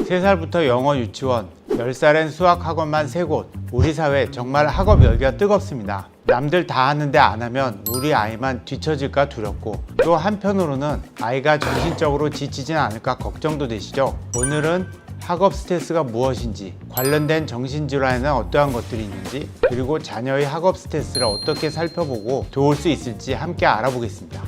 3살부터 영어 유치원, 10살엔 수학 학원만 3곳. 우리 사회 정말 학업 열기가 뜨겁습니다. 남들 다 하는데 안 하면 우리 아이만 뒤처질까 두렵고, 또 한편으로는 아이가 정신적으로 지치진 않을까 걱정도 되시죠? 오늘은 학업 스트레스가 무엇인지, 관련된 정신질환에는 어떠한 것들이 있는지, 그리고 자녀의 학업 스트레스를 어떻게 살펴보고 도울 수 있을지 함께 알아보겠습니다.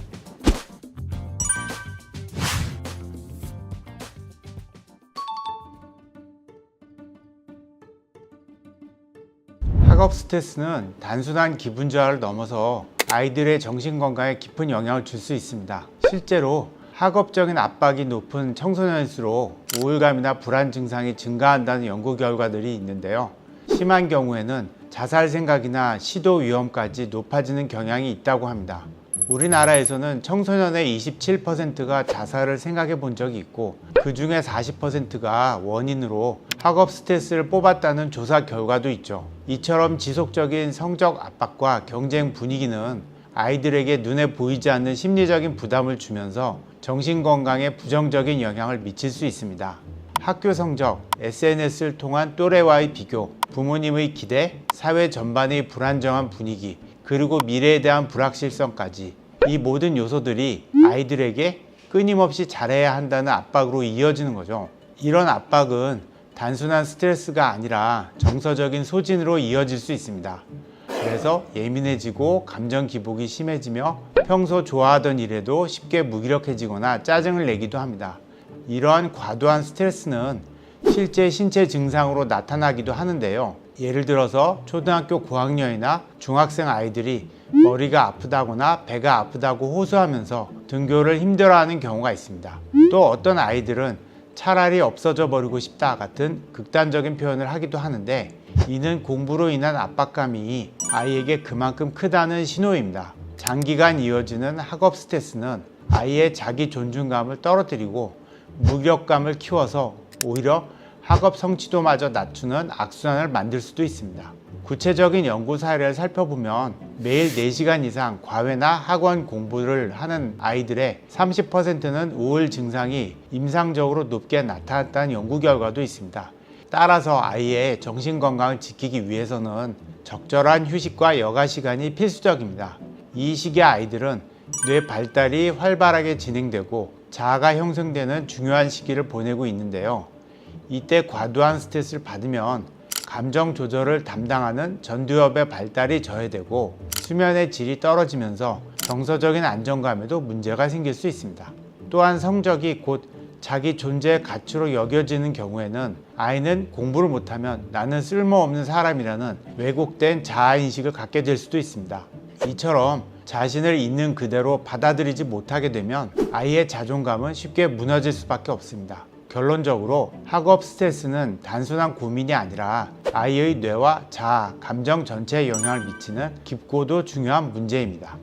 학업 스트레스는 단순한 기분 저하를 넘어서 아이들의 정신 건강에 깊은 영향을 줄 수 있습니다. 실제로 학업적인 압박이 높은 청소년일수록 우울감이나 불안 증상이 증가한다는 연구 결과들이 있는데요. 심한 경우에는 자살 생각이나 시도 위험까지 높아지는 경향이 있다고 합니다. 우리나라에서는 청소년의 27%가 자살을 생각해 본 적이 있고, 그 중에 40%가 원인으로 학업 스트레스를 뽑았다는 조사 결과도 있죠. 이처럼 지속적인 성적 압박과 경쟁 분위기는 아이들에게 눈에 보이지 않는 심리적인 부담을 주면서 정신건강에 부정적인 영향을 미칠 수 있습니다. 학교 성적, SNS를 통한 또래와의 비교, 부모님의 기대, 사회 전반의 불안정한 분위기, 그리고 미래에 대한 불확실성까지, 이 모든 요소들이 아이들에게 끊임없이 잘해야 한다는 압박으로 이어지는 거죠. 이런 압박은 단순한 스트레스가 아니라 정서적인 소진으로 이어질 수 있습니다. 그래서 예민해지고 감정 기복이 심해지며 평소 좋아하던 일에도 쉽게 무기력해지거나 짜증을 내기도 합니다. 이러한 과도한 스트레스는 실제 신체 증상으로 나타나기도 하는데요. 예를 들어서 초등학교 고학년이나 중학생 아이들이 머리가 아프다거나 배가 아프다고 호소하면서 등교를 힘들어하는 경우가 있습니다. 또 어떤 아이들은 차라리 없어져 버리고 싶다 같은 극단적인 표현을 하기도 하는데, 이는 공부로 인한 압박감이 아이에게 그만큼 크다는 신호입니다. 장기간 이어지는 학업 스트레스는 아이의 자기 존중감을 떨어뜨리고 무력감을 키워서 오히려 학업 성취도마저 낮추는 악순환을 만들 수도 있습니다. 구체적인 연구 사례를 살펴보면 매일 4시간 이상 과외나 학원 공부를 하는 아이들의 30%는 우울 증상이 임상적으로 높게 나타났다는 연구 결과도 있습니다. 따라서 아이의 정신건강을 지키기 위해서는 적절한 휴식과 여가 시간이 필수적입니다. 이 시기의 아이들은 뇌 발달이 활발하게 진행되고 자아가 형성되는 중요한 시기를 보내고 있는데요. 이때 과도한 스트레스를 받으면 감정 조절을 담당하는 전두엽의 발달이 저해되고 수면의 질이 떨어지면서 정서적인 안정감에도 문제가 생길 수 있습니다. 또한 성적이 곧 자기 존재의 가치로 여겨지는 경우에는 아이는 공부를 못하면 나는 쓸모없는 사람이라는 왜곡된 자아인식을 갖게 될 수도 있습니다. 이처럼 자신을 있는 그대로 받아들이지 못하게 되면 아이의 자존감은 쉽게 무너질 수밖에 없습니다. 결론적으로 학업 스트레스는 단순한 고민이 아니라 아이의 뇌와 자아, 감정 전체에 영향을 미치는 깊고도 중요한 문제입니다.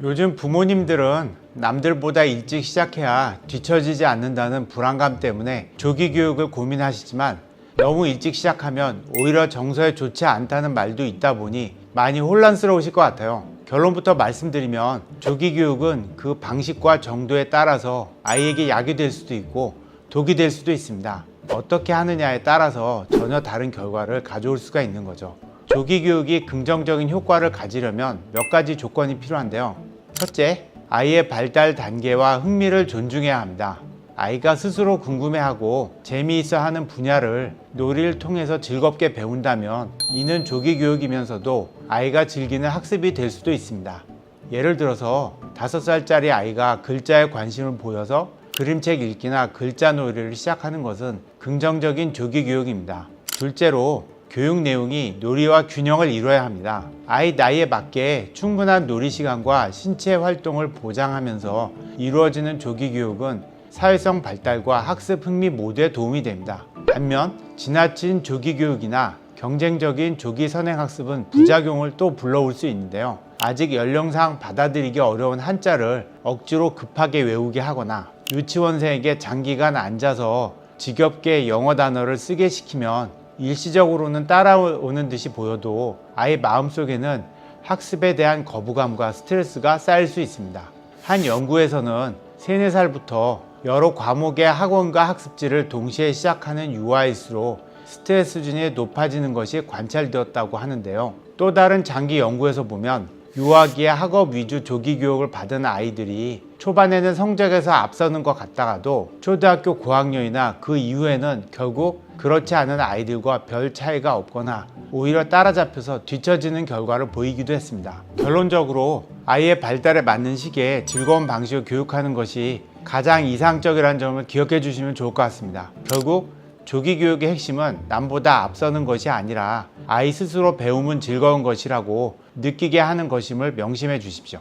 요즘 부모님들은 남들보다 일찍 시작해야 뒤처지지 않는다는 불안감 때문에 조기 교육을 고민하시지만, 너무 일찍 시작하면 오히려 정서에 좋지 않다는 말도 있다 보니 많이 혼란스러우실 것 같아요. 결론부터 말씀드리면 조기 교육은 그 방식과 정도에 따라서 아이에게 약이 될 수도 있고 독이 될 수도 있습니다. 어떻게 하느냐에 따라서 전혀 다른 결과를 가져올 수가 있는 거죠. 조기 교육이 긍정적인 효과를 가지려면 몇 가지 조건이 필요한데요. 첫째, 아이의 발달 단계와 흥미를 존중해야 합니다. 아이가 스스로 궁금해하고 재미있어 하는 분야를 놀이를 통해서 즐겁게 배운다면 이는 조기 교육이면서도 아이가 즐기는 학습이 될 수도 있습니다. 예를 들어서 5살짜리 아이가 글자에 관심을 보여서 그림책 읽기나 글자 놀이를 시작하는 것은 긍정적인 조기 교육입니다. 둘째로, 교육 내용이 놀이와 균형을 이루어야 합니다. 아이 나이에 맞게 충분한 놀이 시간과 신체 활동을 보장하면서 이루어지는 조기 교육은 사회성 발달과 학습 흥미 모두에 도움이 됩니다. 반면 지나친 조기 교육이나 경쟁적인 조기 선행 학습은 부작용을 또 불러올 수 있는데요. 아직 연령상 받아들이기 어려운 한자를 억지로 급하게 외우게 하거나 유치원생에게 장기간 앉아서 지겹게 영어 단어를 쓰게 시키면 일시적으로는 따라오는 듯이 보여도 아이 마음속에는 학습에 대한 거부감과 스트레스가 쌓일 수 있습니다. 한 연구에서는 3, 4살부터 여러 과목의 학원과 학습지를 동시에 시작하는 유아일수록 스트레스 수준이 높아지는 것이 관찰되었다고 하는데요. 또 다른 장기 연구에서 보면 유아기에 학업 위주 조기 교육을 받은 아이들이 초반에는 성적에서 앞서는 것 같다가도 초등학교 고학년이나 그 이후에는 결국 그렇지 않은 아이들과 별 차이가 없거나 오히려 따라잡혀서 뒤처지는 결과를 보이기도 했습니다. 결론적으로 아이의 발달에 맞는 시기에 즐거운 방식으로 교육하는 것이 가장 이상적이라는 점을 기억해 주시면 좋을 것 같습니다. 결국 조기 교육의 핵심은 남보다 앞서는 것이 아니라 아이 스스로 배움은 즐거운 것이라고 느끼게 하는 것임을 명심해 주십시오.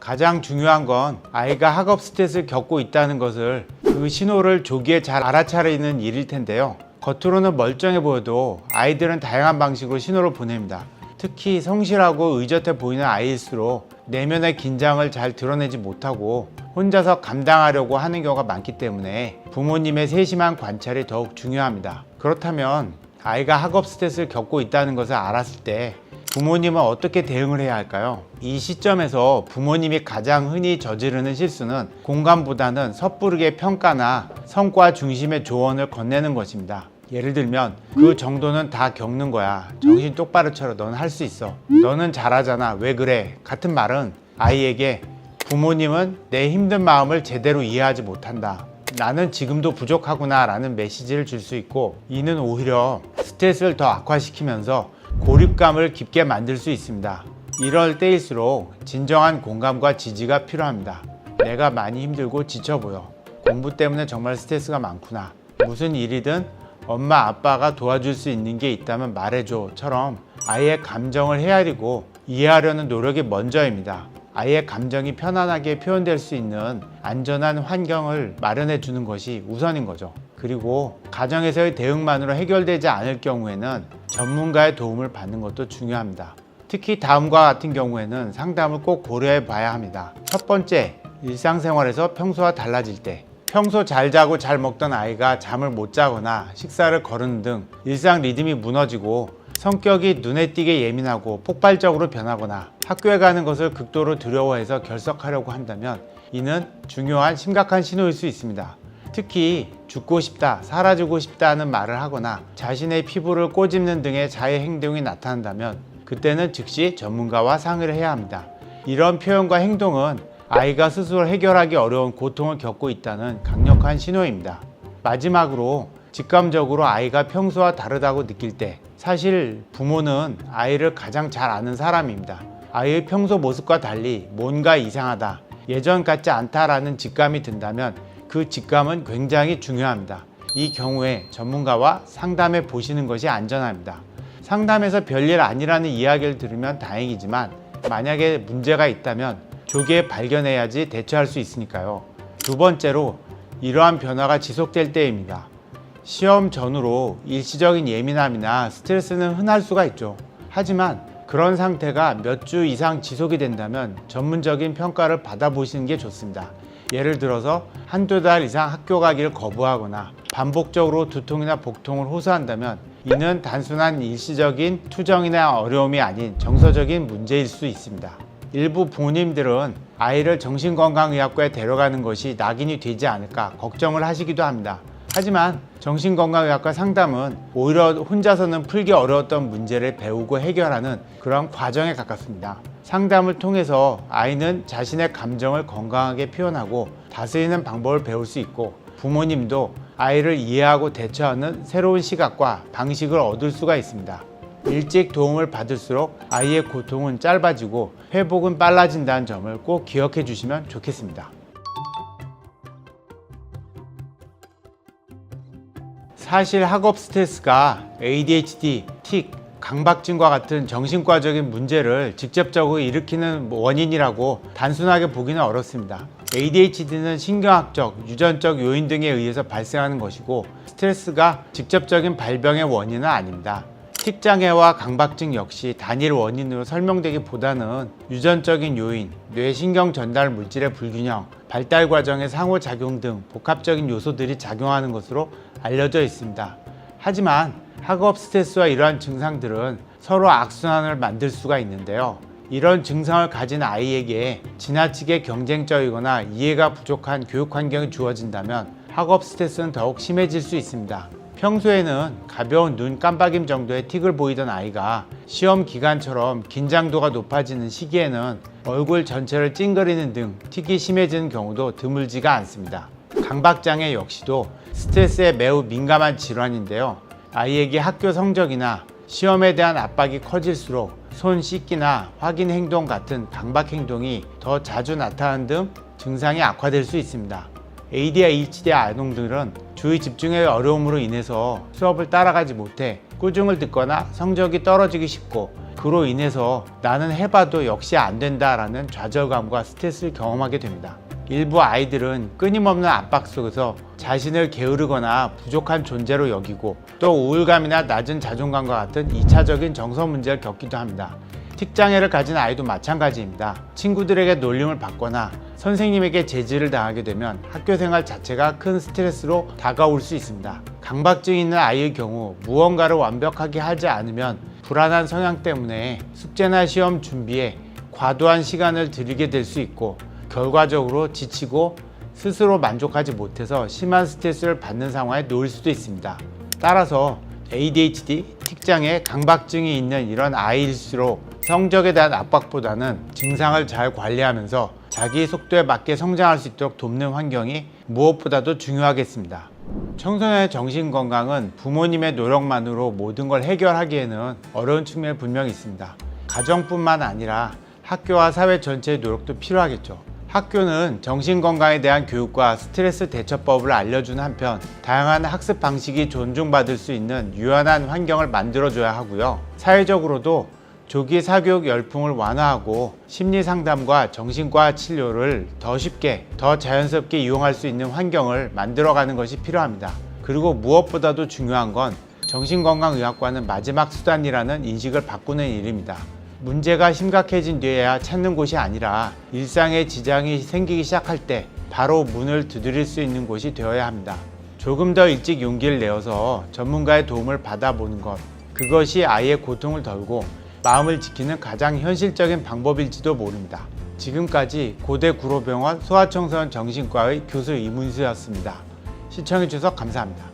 가장 중요한 건 아이가 학업 스트레스를 겪고 있다는 것을 그 신호를 조기에 잘 알아차리는 일일 텐데요. 겉으로는 멀쩡해 보여도 아이들은 다양한 방식으로 신호를 보냅니다. 특히 성실하고 의젓해 보이는 아이일수록 내면의 긴장을 잘 드러내지 못하고 혼자서 감당하려고 하는 경우가 많기 때문에 부모님의 세심한 관찰이 더욱 중요합니다. 그렇다면 아이가 학업 스트레스를 겪고 있다는 것을 알았을 때 부모님은 어떻게 대응을 해야 할까요? 이 시점에서 부모님이 가장 흔히 저지르는 실수는 공감보다는 섣부르게 평가나 성과 중심의 조언을 건네는 것입니다. 예를 들면 그 정도는 다 겪는 거야. 정신 똑바로 차려. 넌 할 수 있어. 너는 잘하잖아. 왜 그래? 같은 말은 아이에게 부모님은 내 힘든 마음을 제대로 이해하지 못한다. 나는 지금도 부족하구나 라는 메시지를 줄 수 있고, 이는 오히려 스트레스를 더 악화시키면서 고립감을 깊게 만들 수 있습니다. 이럴 때일수록 진정한 공감과 지지가 필요합니다. 내가 많이 힘들고 지쳐 보여. 공부 때문에 정말 스트레스가 많구나. 무슨 일이든 엄마 아빠가 도와줄 수 있는 게 있다면 말해줘 처럼 아이의 감정을 헤아리고 이해하려는 노력이 먼저입니다. 아이의 감정이 편안하게 표현될 수 있는 안전한 환경을 마련해 주는 것이 우선인 거죠. 그리고 가정에서의 대응만으로 해결되지 않을 경우에는 전문가의 도움을 받는 것도 중요합니다. 특히 다음과 같은 경우에는 상담을 꼭 고려해 봐야 합니다. 첫 번째, 일상생활에서 평소와 달라질 때, 평소 잘 자고 잘 먹던 아이가 잠을 못 자거나 식사를 거르는 등 일상 리듬이 무너지고 성격이 눈에 띄게 예민하고 폭발적으로 변하거나 학교에 가는 것을 극도로 두려워해서 결석하려고 한다면 이는 중요한 심각한 신호일 수 있습니다. 특히 죽고 싶다, 사라지고 싶다는 말을 하거나 자신의 피부를 꼬집는 등의 자해 행동이 나타난다면 그때는 즉시 전문가와 상의를 해야 합니다. 이런 표현과 행동은 아이가 스스로 해결하기 어려운 고통을 겪고 있다는 강력한 신호입니다. 마지막으로 직감적으로 아이가 평소와 다르다고 느낄 때, 사실 부모는 아이를 가장 잘 아는 사람입니다. 아이의 평소 모습과 달리 뭔가 이상하다, 예전 같지 않다라는 직감이 든다면 그 직감은 굉장히 중요합니다. 이 경우에 전문가와 상담해 보시는 것이 안전합니다. 상담에서 별일 아니라는 이야기를 들으면 다행이지만 만약에 문제가 있다면 조기에 발견해야지 대처할 수 있으니까요. 두 번째로, 이러한 변화가 지속될 때입니다. 시험 전후로 일시적인 예민함이나 스트레스는 흔할 수가 있죠. 하지만 그런 상태가 몇 주 이상 지속이 된다면 전문적인 평가를 받아보시는 게 좋습니다. 예를 들어서 한두 달 이상 학교 가기를 거부하거나 반복적으로 두통이나 복통을 호소한다면 이는 단순한 일시적인 투정이나 어려움이 아닌 정서적인 문제일 수 있습니다. 일부 부모님들은 아이를 정신건강의학과에 데려가는 것이 낙인이 되지 않을까 걱정을 하시기도 합니다. 하지만 정신건강의학과 상담은 오히려 혼자서는 풀기 어려웠던 문제를 배우고 해결하는 그런 과정에 가깝습니다. 상담을 통해서 아이는 자신의 감정을 건강하게 표현하고 다스리는 방법을 배울 수 있고, 부모님도 아이를 이해하고 대처하는 새로운 시각과 방식을 얻을 수가 있습니다. 일찍 도움을 받을수록 아이의 고통은 짧아지고 회복은 빨라진다는 점을 꼭 기억해 주시면 좋겠습니다. 사실 학업 스트레스가 ADHD, 틱, 강박증과 같은 정신과적인 문제를 직접적으로 일으키는 원인이라고 단순하게 보기는 어렵습니다. ADHD는 신경학적, 유전적 요인 등에 의해서 발생하는 것이고, 스트레스가 직접적인 발병의 원인은 아닙니다. 틱장애와 강박증 역시 단일 원인으로 설명되기보다는 유전적인 요인, 뇌신경 전달 물질의 불균형, 발달 과정의 상호작용 등 복합적인 요소들이 작용하는 것으로 알려져 있습니다. 하지만 학업 스트레스와 이러한 증상들은 서로 악순환을 만들 수가 있는데요. 이런 증상을 가진 아이에게 지나치게 경쟁적이거나 이해가 부족한 교육 환경이 주어진다면 학업 스트레스는 더욱 심해질 수 있습니다. 평소에는 가벼운 눈 깜빡임 정도의 틱을 보이던 아이가 시험 기간처럼 긴장도가 높아지는 시기에는 얼굴 전체를 찡그리는 등 틱이 심해지는 경우도 드물지가 않습니다. 강박장애 역시도 스트레스에 매우 민감한 질환인데요. 아이에게 학교 성적이나 시험에 대한 압박이 커질수록 손 씻기나 확인 행동 같은 강박 행동이 더 자주 나타나는 등 증상이 악화될 수 있습니다. ADHD 아동들은 주의 집중의 어려움으로 인해서 수업을 따라가지 못해 꾸중을 듣거나 성적이 떨어지기 쉽고, 그로 인해서 나는 해봐도 역시 안 된다라는 좌절감과 스트레스를 경험하게 됩니다. 일부 아이들은 끊임없는 압박 속에서 자신을 게으르거나 부족한 존재로 여기고, 또 우울감이나 낮은 자존감과 같은 2차적인 정서 문제를 겪기도 합니다. 틱장애를 가진 아이도 마찬가지입니다. 친구들에게 놀림을 받거나 선생님에게 제지를 당하게 되면 학교 생활 자체가 큰 스트레스로 다가올 수 있습니다. 강박증이 있는 아이의 경우 무언가를 완벽하게 하지 않으면 불안한 성향 때문에 숙제나 시험 준비에 과도한 시간을 들이게 될 수 있고, 결과적으로 지치고 스스로 만족하지 못해서 심한 스트레스를 받는 상황에 놓일 수도 있습니다. 따라서 ADHD, 틱장애, 강박증이 있는 이런 아이일수록 성적에 대한 압박보다는 증상을 잘 관리하면서 자기 속도에 맞게 성장할 수 있도록 돕는 환경이 무엇보다도 중요하겠습니다. 청소년의 정신건강은 부모님의 노력만으로 모든 걸 해결하기에는 어려운 측면이 분명히 있습니다. 가정뿐만 아니라 학교와 사회 전체의 노력도 필요하겠죠. 학교는 정신건강에 대한 교육과 스트레스 대처법을 알려주는 한편, 다양한 학습 방식이 존중받을 수 있는 유연한 환경을 만들어줘야 하고요. 사회적으로도 조기 사교육 열풍을 완화하고 심리 상담과 정신과 치료를 더 쉽게, 더 자연스럽게 이용할 수 있는 환경을 만들어가는 것이 필요합니다. 그리고 무엇보다도 중요한 건 정신건강의학과는 마지막 수단이라는 인식을 바꾸는 일입니다. 문제가 심각해진 뒤에야 찾는 곳이 아니라 일상에 지장이 생기기 시작할 때 바로 문을 두드릴 수 있는 곳이 되어야 합니다. 조금 더 일찍 용기를 내어서 전문가의 도움을 받아보는 것, 그것이 아이의 고통을 덜고 마음을 지키는 가장 현실적인 방법일지도 모릅니다. 지금까지 고대 구로병원 소아청소년 정신과의 교수 이문수였습니다. 시청해주셔서 감사합니다.